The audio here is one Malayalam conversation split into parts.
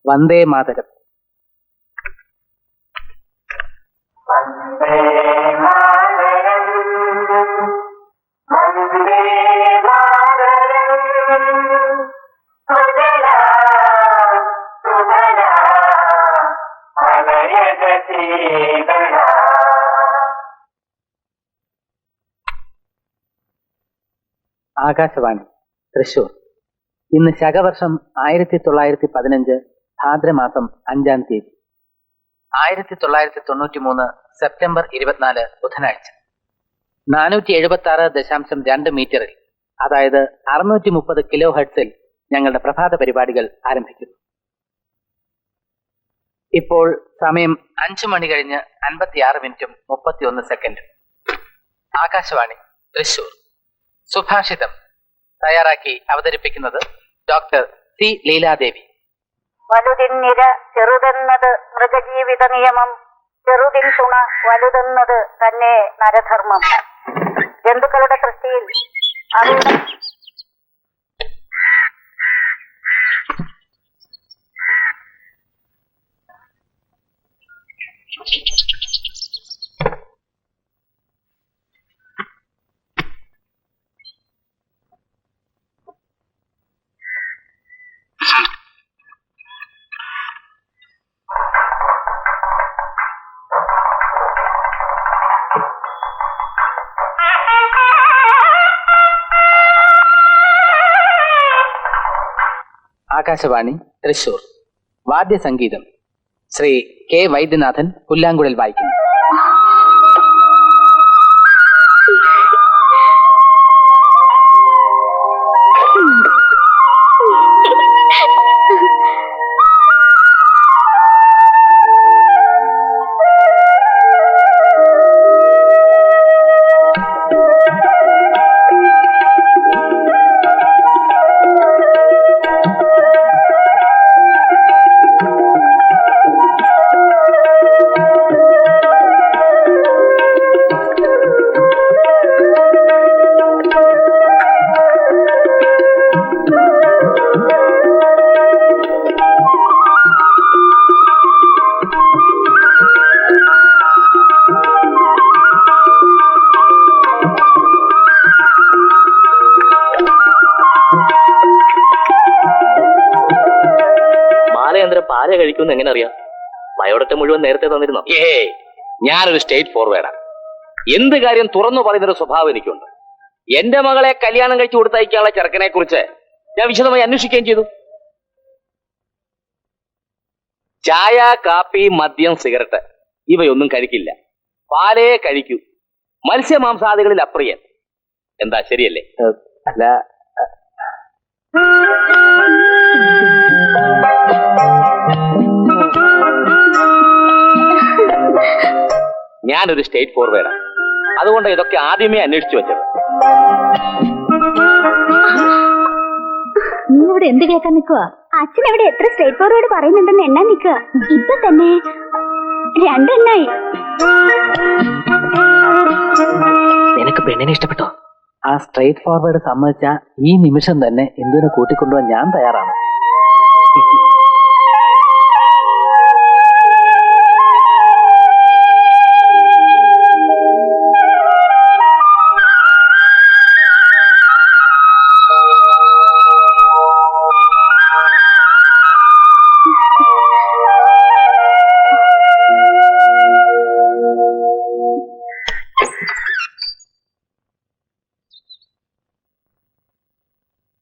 വന്ദേ മാതരം. ആകാശവാണി തൃശൂർ. ഇന്ന് ശകവർഷം 1915 ഭാദ്രമാസം 5-ാം തീയതി. 1993 സെപ്റ്റംബർ 24 ബുധനാഴ്ച. 476.2 മീറ്ററിൽ, അതായത് 630 കിലോ ഹെർട്സിൽ ഞങ്ങളുടെ പ്രഭാത പരിപാടികൾ ആരംഭിക്കുന്നു. ഇപ്പോൾ സമയം 5 മണി കഴിഞ്ഞ് 56 മിനിറ്റും 31 സെക്കൻഡും. ആകാശവാണി തൃശൂർ. സുഭാഷിതം തയ്യാറാക്കി അവതരിപ്പിക്കുന്നത് ഡോക്ടർ സി ലീലാദേവി. വലുതിന്നിര ചെറുതെന്നത് മൃഗജീവിത നിയമം, ചെറുതിൻ തുണ വലുതെന്നത് തന്നെ നരധർമ്മം. ജന്തുക്കളുടെ സൃഷ്ടിയിൽ ആകാശവാണി തൃശൂർ. വാദ്യസംഗീതം ശ്രീ കെ വൈദ്യനാഥൻ പുല്ലാങ്കുഴൽ വായിക്കുന്നു. പാല കഴിക്കുമെന്ന് എങ്ങനെ അറിയാം? ബയോഡേറ്റ മുഴുവൻ നേരത്തെ തന്നിരുന്നോ? ഞാനൊരു സ്റ്റേറ്റ് ഫോർവേഡാ. എന്ത് കാര്യം തുറന്നു പറയുന്നൊരു സ്വഭാവം എനിക്കുണ്ട്. എന്റെ മകളെ കല്യാണം കഴിച്ചു കൊടുത്തയക്കാനുള്ള ചെറുക്കനെ കുറിച്ച് ഞാൻ വിശദമായി അന്വേഷിക്കുകയും ചെയ്തു. ചായ, കാപ്പി, മദ്യം, സിഗരറ്റ് ഇവയൊന്നും കഴിക്കില്ല. പാലേ കഴിക്കൂ. മത്സ്യമാംസാദികളിൽ അപ്രിയൻ. എന്താ, ശരിയല്ലേ? അല്ല, ഞാനൊരു സ്റ്റേറ്റ് ഫോർവേഡാ. അതുകൊണ്ട് ഇതൊക്കെ ആദ്യമേ അന്വേഷിച്ചു വെച്ചത്. നീ ഇവിടെ എന്ത് കേൾക്കാൻ നിൽക്കുക? അച്ഛൻ എവിടെ എത്ര സ്റ്റേറ്റ് ഫോർവേഡ് പറയുന്നുണ്ടെന്ന് എണ്ണാൻ നിൽക്കുക. ഇപ്പൊ തന്നെ 2 എണ്ണായി. നിനക്ക് പെണ്ണിനെ ഇഷ്ടപ്പെട്ടോ? ആ സ്ട്രേറ്റ് ഫോർവേഡ് സമ്മതിച്ച ഈ നിമിഷം തന്നെ ഇന്ദുവിനെ കൂട്ടിക്കൊണ്ടുപോകാൻ ഞാൻ തയ്യാറാണ്.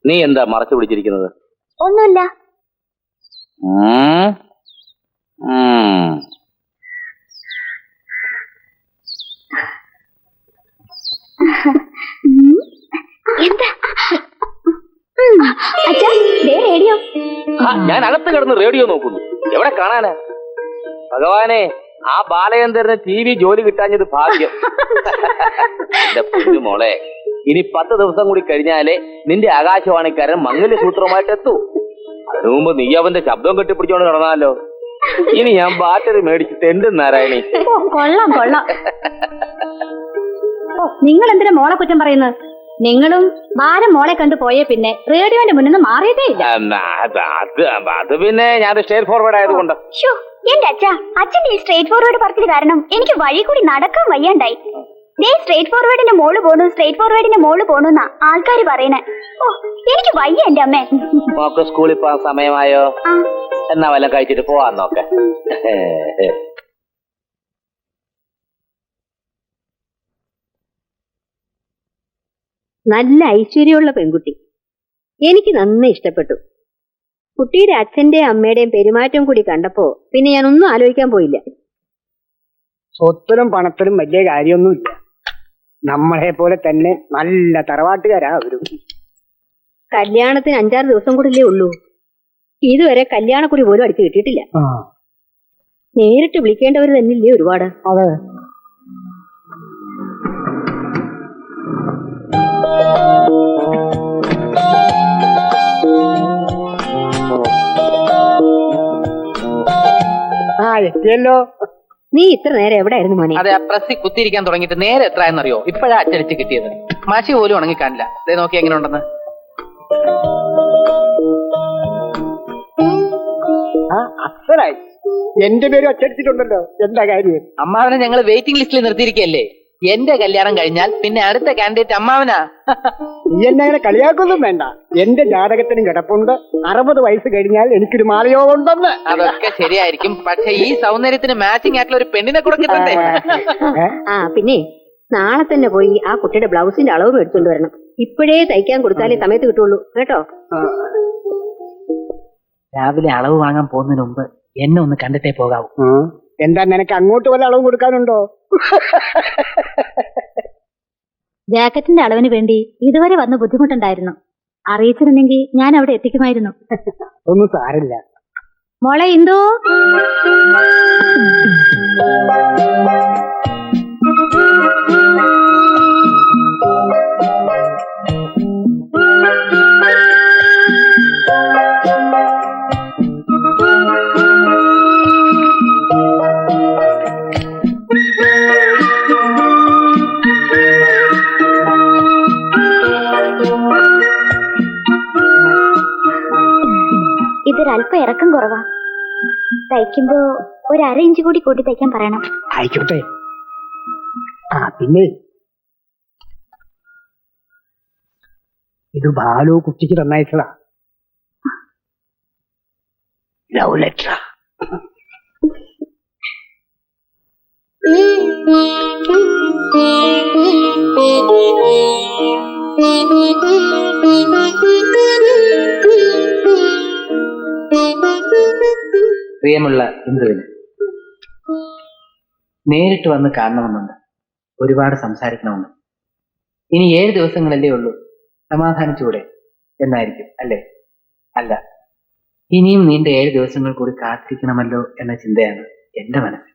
നീ എന്താ മറച്ചു പിടിച്ചിരിക്കുന്നത്? ഒന്നുമില്ല. റേഡിയോ. ഞാൻ അകത്ത് കിടന്ന് റേഡിയോ നോക്കുന്നു. എവിടെ കാണാനാ? ഭഗവാനെ, ആ ബാലചന്ദ്രന് TV ജോലി കിട്ടാഞ്ഞത് ഭാഗ്യം. എന്റെ പൊന്നു മോളെ, ഇനി 10 ദിവസം കൂടി കഴിഞ്ഞാലേ നിന്റെ ആകാശവാണിക്കാരൻ മംഗല്യസൂത്രമായിട്ട് എത്തൂ. അതിനു മുമ്പ് നീ അവന്റെ ശബ്ദം കെട്ടിപ്പിടിച്ചോണ്ട് കിടന്നാലോ? ഇനി ഞാൻ ബാറ്ററി മേടിച്ചിട്ട് എന്ത് നാരായണി. കൊള്ളാം കൊള്ളാം. നിങ്ങൾ എന്തിനാ മോളെ കുറ്റം പറയുന്നത്? നിങ്ങളും ബാലം മോളെ കണ്ടു പോയേ പിന്നെ റേഡിയോന്റെ മുന്നിൽ നിന്ന് മാറിയതേ ഇല്ല. അത് പിന്നെ ഞാൻ സ്റ്റേറ്റ് ഫോർവേഡ് ആയതുകൊണ്ട്. ശ്ശോ, എന്റെ അച്ഛന്റെ ഈ സ്ട്രേറ്റ് ഫോർവേഡ് പറച്ചിൽ കാരണം എനിക്ക് വഴി കൂടി നടക്കാൻ വയ്യാണ്ടായി. സ്ട്രേറ്റ് ഫോർവേഡിന്റെ മോള് പോണു, സ്ട്രേറ്റ് ഫോർവേഡിന്റെ മോള് പോണുന്നാ ആൾക്കാര് പറയണേ. ഓ, എനിക്ക് വയ്യ എന്റെ അമ്മേ. നോക്ക്, സ്കൂളിൽ പോകാൻ സമയമായോ? എന്നാ വല്ല കഴിച്ചിട്ട് പോവാൻ നോക്കെ. നല്ല ഐശ്വര്യമുള്ള പെൺകുട്ടി. എനിക്ക് നന്നേ ഇഷ്ടപ്പെട്ടു. കുട്ടിയുടെ അച്ഛന്റെയും അമ്മയുടെയും പെരുമാറ്റം കൂടി കണ്ടപ്പോ പിന്നെ ഞാൻ ഒന്നും ആലോചിക്കാൻ പോയില്ല. സ്വത്തിലും പണത്തിലും വലിയ കാര്യമൊന്നുമില്ല. നമ്മളെ പോലെ തന്നെ നല്ല തറവാട്ടുകാരാ അവരും. കല്യാണത്തിന് 5-6 ദിവസം കൂടില്ലേ ഉള്ളൂ. ഇതുവരെ കല്യാണക്കുറി പോലും അടിച്ചു കിട്ടിയിട്ടില്ല. നേരിട്ട് വിളിക്കേണ്ടവർ തന്നെയില്ലേ ഒരുപാട്. അതെ. എത്തിയല്ലോ. നീ ഇത്ര നേരം എവിടെയായിരുന്നു മോനെ? അതെ, ആ പ്രസ്സിൽ കുത്തിയിരിക്കാൻ തുടങ്ങിയിട്ട് നേരെ എത്ര എന്നറിയോ? ഇപ്പോഴാ അച്ചടിച്ച് കിട്ടിയത്. മഷി പോലും ഉണങ്ങി കാണില്ല. ഇതേ നോക്കി എങ്ങനെ ഉണ്ടെന്ന്. അസലായി. എന്റെ പേര് അച്ചടിച്ചിട്ടുണ്ടല്ലോ. എന്താ കാര്യം? അമ്മാവനെ ഞങ്ങൾ വെയിറ്റിംഗ് ലിസ്റ്റിൽ നിർത്തിയിരിക്കല്ലേ. എന്റെ കല്യാണം കഴിഞ്ഞാൽ പിന്നെ അടുത്ത കാൻഡിഡേറ്റ് അമ്മാവനാ. നീ എന്നെ അങ്ങനെ കളിയാക്കൊന്നും വേണ്ട. എന്റെ ജാതകത്തിനും കിടപ്പുണ്ട് 60 വയസ്സ് കഴിഞ്ഞാൽ എനിക്കൊരു മാലയോഗം ഉണ്ടെന്ന്. അതൊക്കെ ശരിയായിരിക്കും, പക്ഷെ ഈ സൗന്ദര്യത്തിന് മാച്ചിങ് ആയിട്ടുള്ള ഒരു പെണ്ണിനെ കൂടെ കിട്ടണ്ടേ? ആ പിന്നെ നാളെ തന്നെ പോയി ആ കുട്ടിയുടെ ബ്ലൗസിന്റെ അളവ് മേടിച്ചോണ്ട് വരണം. ഇപ്പോഴേ തയ്ക്കാൻ കൊടുത്താലേ സമയത്ത് കിട്ടുള്ളൂ കേട്ടോ. രാവിലെ അളവ് വാങ്ങാൻ പോകുന്നതിന് മുമ്പ് എന്നെ ഒന്ന് കണ്ടിട്ടേ പോകാവൂ. എന്താ, നിനക്ക് അങ്ങോട്ട് വല്ല അളവ് കൊടുക്കാനുണ്ടോ? ജാക്കറ്റിന്റെ അളവിന് വേണ്ടി ഇതുവരെ വന്ന് ബുദ്ധിമുട്ടുണ്ടായിരുന്നു. അറിയിച്ചിരുന്നെങ്കിൽ ഞാൻ അവിടെ എത്തിക്കുമായിരുന്നു. ഒന്നും സാരില്ല മോളെ. എന്തോ ഇതൊരല്പം ഇറക്കം കുറവാ. തയ്ക്കുമ്പോ ഒരു 1/2 ഇഞ്ച് കൂടി കൂട്ടി തയ്ക്കാൻ പറയണം. ആയിക്കോട്ടെ. പിന്നെ ഇത് ബാലു കുട്ടിക്ക് തന്നയച്ചതാ. Love letter. പ്രിയമുള്ള ഇന്ദുവിന്, നേരിട്ട് വന്ന് കാണണമെന്നുണ്ട്. ഒരുപാട് സംസാരിക്കണമെന്ന്. ഇനി 7 ദിവസങ്ങളല്ലേ ഉള്ളൂ. സമാധാനിച്ചുകൂടെ എന്നായിരിക്കും അല്ലേ? അല്ല, ഇനിയും നീണ്ട 7 ദിവസങ്ങൾ കൂടി കാത്തിരിക്കണമല്ലോ എന്ന ചിന്തയാണ് എന്റെ മനസ്സിൽ.